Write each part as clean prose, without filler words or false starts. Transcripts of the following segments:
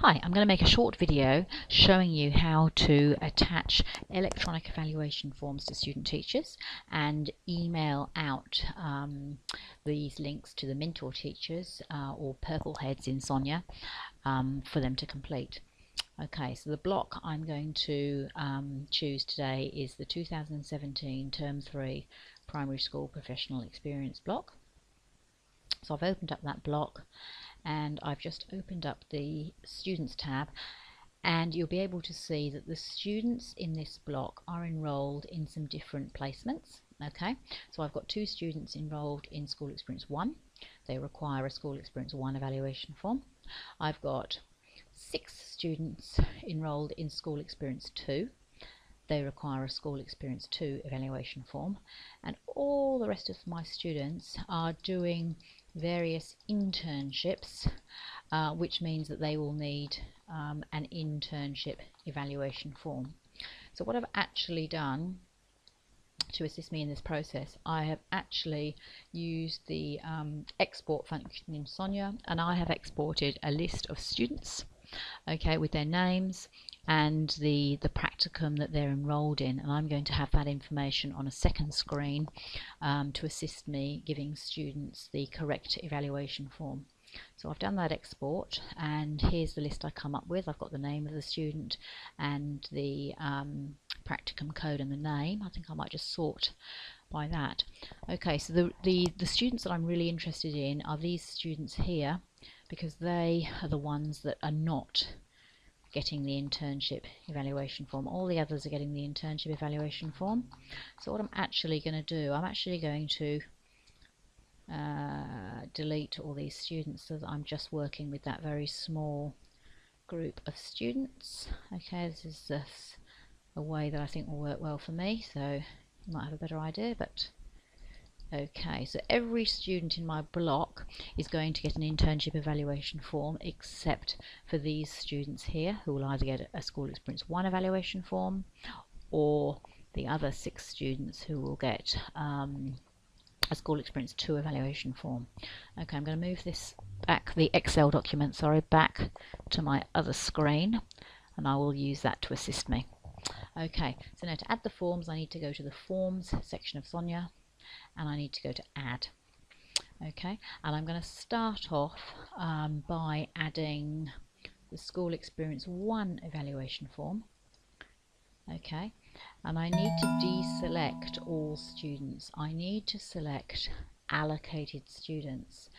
Hi, I'm going to make a short video showing you how to attach electronic evaluation forms to student teachers and email out these links to the mentor teachers or purple heads in Sonia for them to complete. Okay, so the block I'm going to choose today is the 2017 Term 3 Primary School Professional Experience block. So I've opened up that block and I've just opened up the Students tab, and you'll be able to see that the students in this block are enrolled in some different placements. Okay, so I've got 2 students enrolled in School Experience 1. They require a School Experience 1 evaluation form. I've got 6 students enrolled in School Experience 2. They require a School Experience 2 evaluation form, and all the rest of my students are doing various internships, which means that they will need an internship evaluation form. So what I've actually done to assist me in this process, I have actually used the export function in Sonia, and I have exported a list of students, okay, with their names and the practicum that they're enrolled in, and I'm going to have that information on a second screen to assist me giving students the correct evaluation form. So I've done that export, and here's the list I come up with. I've got the name of the student and the practicum code and the name. I think I might just sort by that. Okay, so the students that I'm really interested in are these students here, because they are the ones that are not getting the internship evaluation form. All the others are getting the internship evaluation form. So what I'm actually going to do, I'm actually going to delete all these students so that I'm just working with that very small group of students. Okay, this is a way that I think will work well for me, so you might have a better idea, but okay, so every student in my block is going to get an internship evaluation form, except for these students here, who will either get a School Experience 1 evaluation form, or the other 6 students who will get a School Experience 2 evaluation form. Okay, I'm going to move this back, the Excel document, sorry, back to my other screen, and I will use that to assist me. Okay, so now to add the forms, I need to go to the Forms section of Sonia, and I need to go to Add. Okay, and I'm going to start off by adding the School Experience 1 evaluation form. Okay, and I need to deselect all students. I need to select allocated students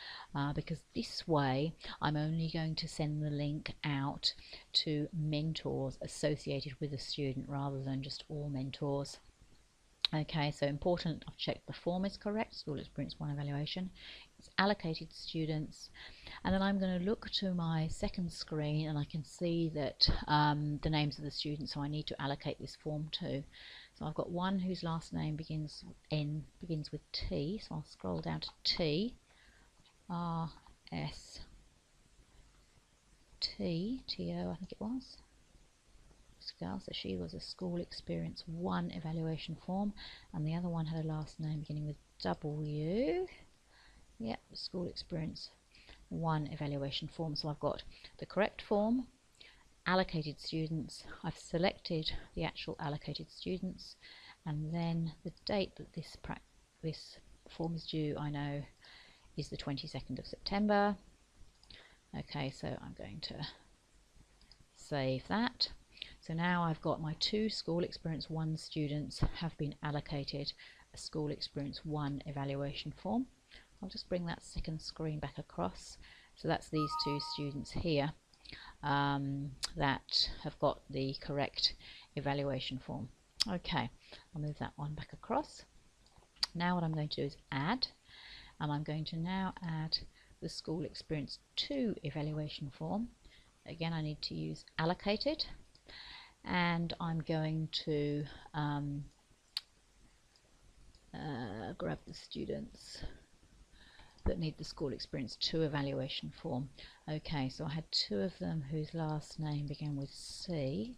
because this way I'm only going to send the link out to mentors associated with a student rather than just all mentors. Okay, so important, I've checked the form is correct, School Experience 1 evaluation, it's allocated students, and then I'm going to look to my second screen and I can see that the names of the students, so I need to allocate this form too. So I've got one whose last name begins with T, so I'll scroll down to T, R, S, T, T-O I think it was. Girl, so she was a School Experience 1 evaluation form, and the other one had a last name beginning with W. Yep, School Experience 1 evaluation form. So I've got the correct form, allocated students, I've selected the actual allocated students, and then the date that this form is due, I know, is the 22nd of September. Okay, so I'm going to save that. So now I've got my 2 School Experience 1 students have been allocated a School Experience 1 evaluation form. I'll just bring that second screen back across. So that's these 2 students here that have got the correct evaluation form. Okay, I'll move that one back across. Now what I'm going to do is add, and I'm going to now add the School Experience 2 evaluation form. Again, I need to use allocated, and I'm going to grab the students that need the School Experience 2 evaluation form. Okay, so I had 2 of them whose last name began with C.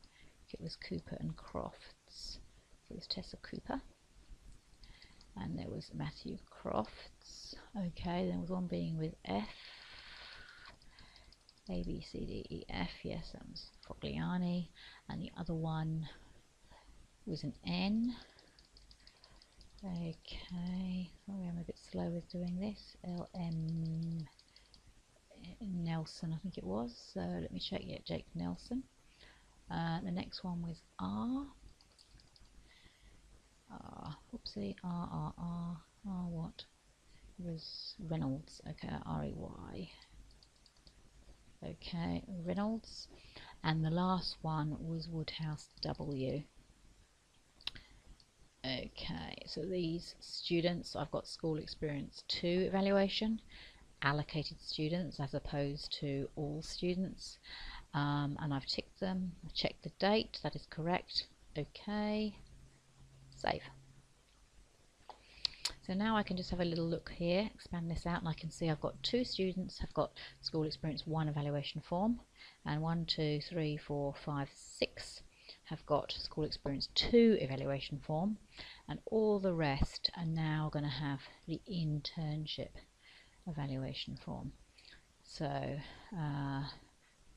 It was Cooper and Crofts. So it was Tessa Cooper, and there was Matthew Crofts. Okay, there was one being with F, A, B, C, D, E, F. Yes, that was Fogliani. And the other one was an N. Okay, sorry, I'm a bit slow with doing this. L, M, Nelson, I think it was. So let me check. Yeah, Jake Nelson. The next one was R. Oopsie, R, what? It was Reynolds. Okay, R-E-Y. Okay, Reynolds. And the last one was Woodhouse, W. Okay, so these students, I've got school experience 2 evaluation, allocated students as opposed to all students, and I've ticked them. I checked the date, that is correct. Okay, save. So now I can just have a little look here, expand this out, and I can see I've got 2 students have got school experience 1 evaluation form, and 1, 2, 3, 4, 5, 6 have got school experience 2 evaluation form, and all the rest are now going to have the internship evaluation form. So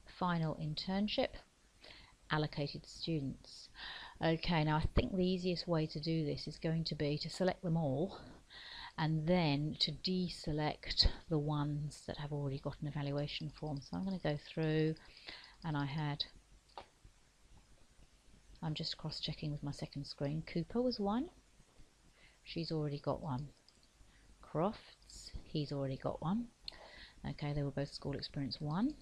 final internship, allocated students. Okay, now I think the easiest way to do this is going to be to select them all and then to deselect the ones that have already got an evaluation form. So I'm going to go through, and I'm just cross-checking with my second screen. Cooper was 1. She's already got 1. Crofts, he's already got 1. Okay, they were both school experience 1.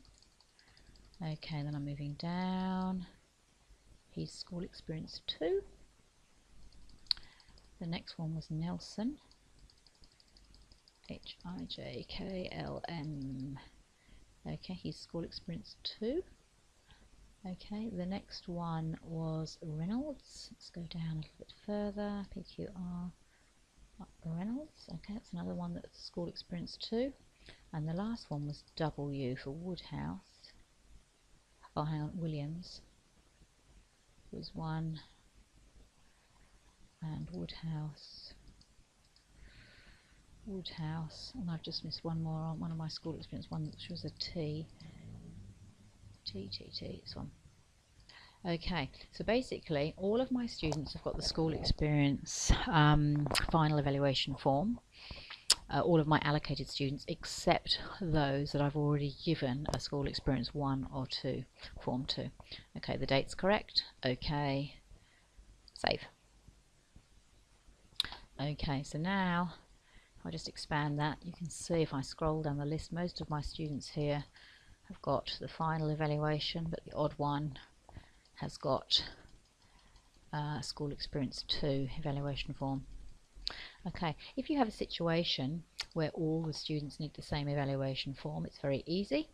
Okay, then I'm moving down. He's school experience 2. The next one was Nelson. H-I-J-K-L-M. Okay, he's school experience 2. Okay, the next one was Reynolds. Let's go down a little bit further. PQR Reynolds. Okay, that's another one that's school experience 2. And the last one was W for Woodhouse. Oh, hang on, Williams was 1. And Woodhouse, and I've just missed one more on one of my school experience, one which was a T, this one. Okay, so basically all of my students have got the school experience final evaluation form, all of my allocated students except those that I've already given a school experience 1 or 2, form 2. Okay, the date's correct. Okay, save. Okay, so now if I just expand that, you can see if I scroll down the list, most of my students here have got the final evaluation, but the odd one has got school experience 2 evaluation form. Okay, if you have a situation where all the students need the same evaluation form, it's very easy,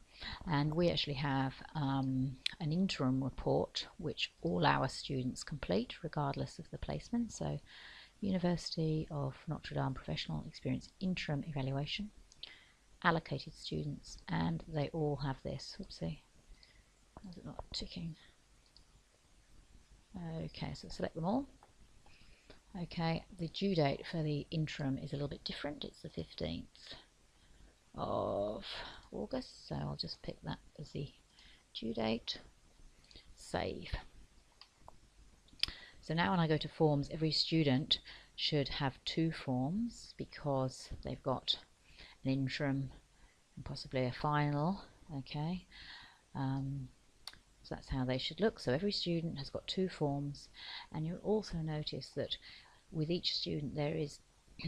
and we actually have an interim report which all our students complete regardless of the placement. So University of Notre Dame Professional Experience Interim Evaluation, allocated students, and they all have this. Oopsie, why is it not ticking? Okay, so select them all. Okay, the due date for the interim is a little bit different. It's the 15th of August, so I'll just pick that as the due date. Save. So now when I go to forms, every student should have 2 forms because they've got an interim and possibly a final. Okay, so that's how they should look. So every student has got 2 forms, and you'll also notice that with each student there is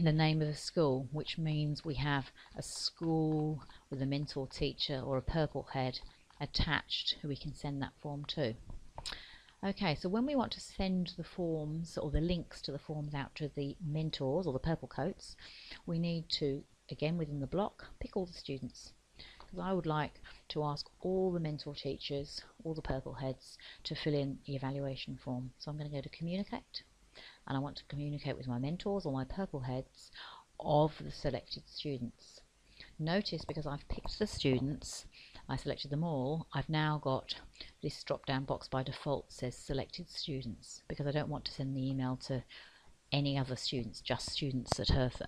the name of the school, which means we have a school with a mentor teacher or a purple head attached who we can send that form to. Okay, so when we want to send the forms or the links to the forms out to the mentors or the purple coats, we need to, again within the block, pick all the students. Because I would like to ask all the mentor teachers, all the purple heads, to fill in the evaluation form. So I'm going to go to communicate, and I want to communicate with my mentors or my purple heads of the selected students. Notice, because I've picked the students, I selected them all, I've now got this drop down box by default says selected students, because I don't want to send the email to any other students, just students that have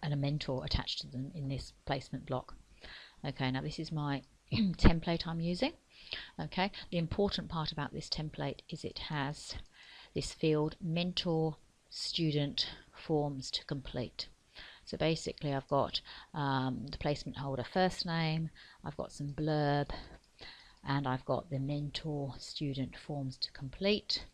a mentor attached to them in this placement block. Okay, now this is my template I'm using. Okay, the important part about this template is it has this field, mentor student forms to complete. So basically I've got the placement holder first name, I've got some blurb, and I've got the mentor student forms to complete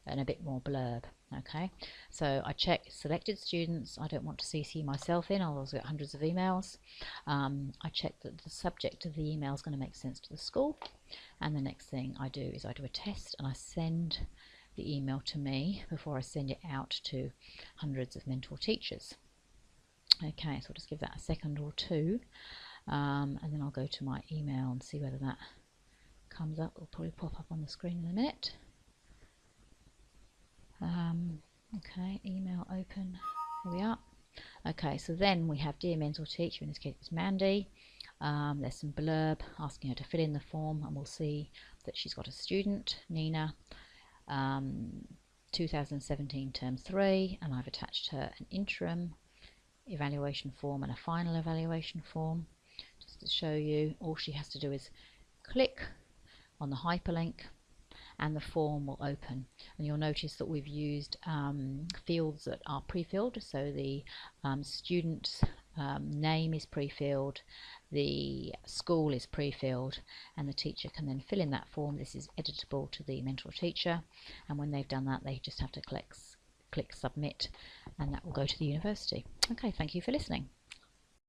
and a bit more blurb. Okay, so I check selected students. I don't want to CC myself in, I'll also get hundreds of emails. I check that the subject of the email is going to make sense to the school, and the next thing I do is I do a test and I send the email to me before I send it out to hundreds of mentor teachers. Okay, so I'll just give that a second or two, and then I'll go to my email and see whether that comes up. It'll probably pop up on the screen in a minute. Okay, email open, here we are. Okay, so then we have dear mentor teacher, in this case it's Mandy. There's some blurb asking her to fill in the form, and we'll see that she's got a student, Nina, 2017 term 3, and I've attached her an interim evaluation form and a final evaluation form. Just to show you, all she has to do is click on the hyperlink and the form will open, and you'll notice that we've used fields that are pre-filled. So the student's name is pre-filled, the school is pre-filled, and the teacher can then fill in that form. This is editable to the mentor teacher, and when they've done that they just have to click submit, and that will go to the university. Okay, thank you for listening.